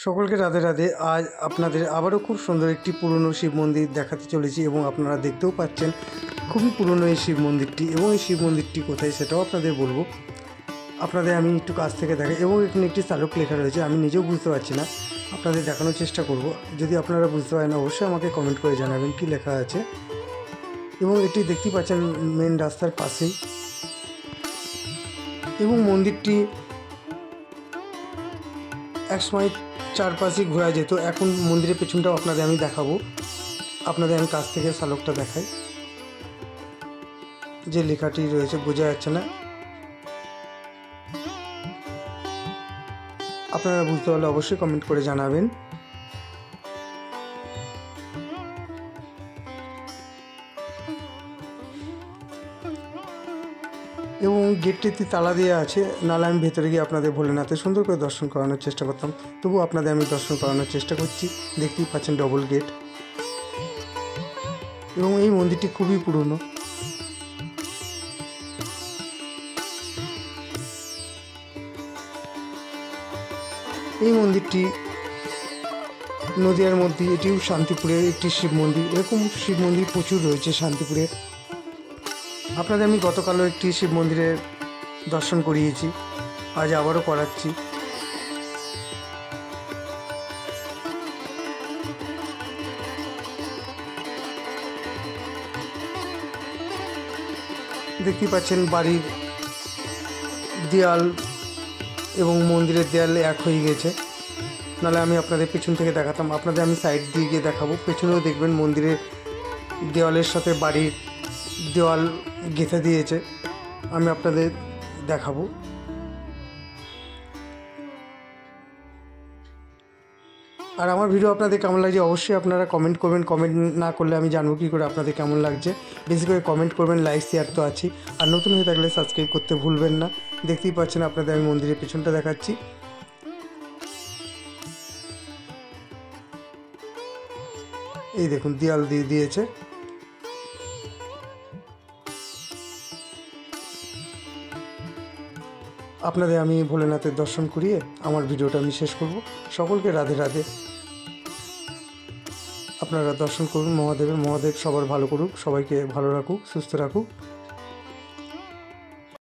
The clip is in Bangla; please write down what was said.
সকলকে রাধে রাধে। আজ আপনাদের আবারও খুব সুন্দর একটি পুরনো শিব মন্দির দেখাতে চলেছি এবং আপনারা দেখতেও পাচ্ছেন খুবই পুরনো এই শিব মন্দিরটি। এবং এই শিব মন্দিরটি কোথায় সেটাও আপনাদের বলবো। আপনাদের আমি একটু কাছ থেকে দেখাই এবং এখানে একটি চালক লেখা রয়েছে, আমি নিজেও বুঝতে পারছি না, আপনাদের দেখানোর চেষ্টা করব। যদি আপনারা বুঝতে পারেন অবশ্যই আমাকে কমেন্ট করে জানাবেন কি লেখা আছে। এবং এটি দেখতে পাচ্ছেন মেন রাস্তার পাশেই। এবং মন্দিরটি একসময় চারপাশে ঘোরা যেত, এখন মন্দিরের পেছনটাও আপনাদের আমি দেখাবো। আপনাদের আমি কাছ থেকে শালকটা দেখাই, যে লেখাটি রয়েছে বোঝা যাচ্ছে না, আপনারা বুঝতে পারলে অবশ্যই কমেন্ট করে জানাবেন। এবং গেটটিতে তালা দেওয়া আছে, নাহলে আমি ভেতরে গিয়ে আপনাদের ভোলেনাথে সুন্দর করে দর্শন করানোর চেষ্টা করতাম। তবু আপনাদের আমি দর্শন করানোর চেষ্টা করছি। দেখতেই পাচ্ছেন ডবল গেট। এবং এই মন্দিরটি খুবই পুরনো। এই মন্দিরটি নদিয়ার মধ্যে, এটিও শান্তিপুরের একটি শিব মন্দির। এরকম শিব মন্দির প্রচুর রয়েছে শান্তিপুরে। আপনাদের আমি গতকালও একটি শিব মন্দিরের দর্শন করিয়েছি, আজ আবারও করাচ্ছি। দেখতে পাচ্ছেন বাড়ির দেয়াল এবং মন্দিরের দেয়াল এক হয়ে গেছে, নাহলে আমি আপনাদের পেছন থেকে দেখাতাম। আপনাদের আমি সাইড দিয়ে গিয়ে দেখাবো, পেছনেও দেখবেন মন্দিরের দেওয়ালের সাথে বাড়ির দেওয়াল গেঁথে দিয়েছে, আমি আপনাদের দেখাবো। আর আমার ভিডিও আপনাদের কেমন লাগছে অবশ্যই আপনারা কমেন্ট করবেন। কমেন্ট না করলে আমি জানবো কী করে আপনাদের কেমন লাগছে। বেশি করে কমেন্ট করবেন, লাইক শেয়ার তো আছি। আর নতুন হয়ে থাকলে সাবস্ক্রাইব করতে ভুলবেন না। দেখতেই পাচ্ছেন আপনাদের আমি মন্দিরের পেছনটা দেখাচ্ছি। এই দেখুন দেয়াল দিয়ে দিয়েছে। আপনাদের আমি ভোলেনাথের দর্শন করিয়ে আমার ভিডিওটা আমি শেষ করব। সকলকে রাধে রাধে। আপনারা দর্শন করুন মহাদেবের। মহাদেব সবার ভালো করুক, সবাইকে ভালো রাখুক, সুস্থ রাখুক।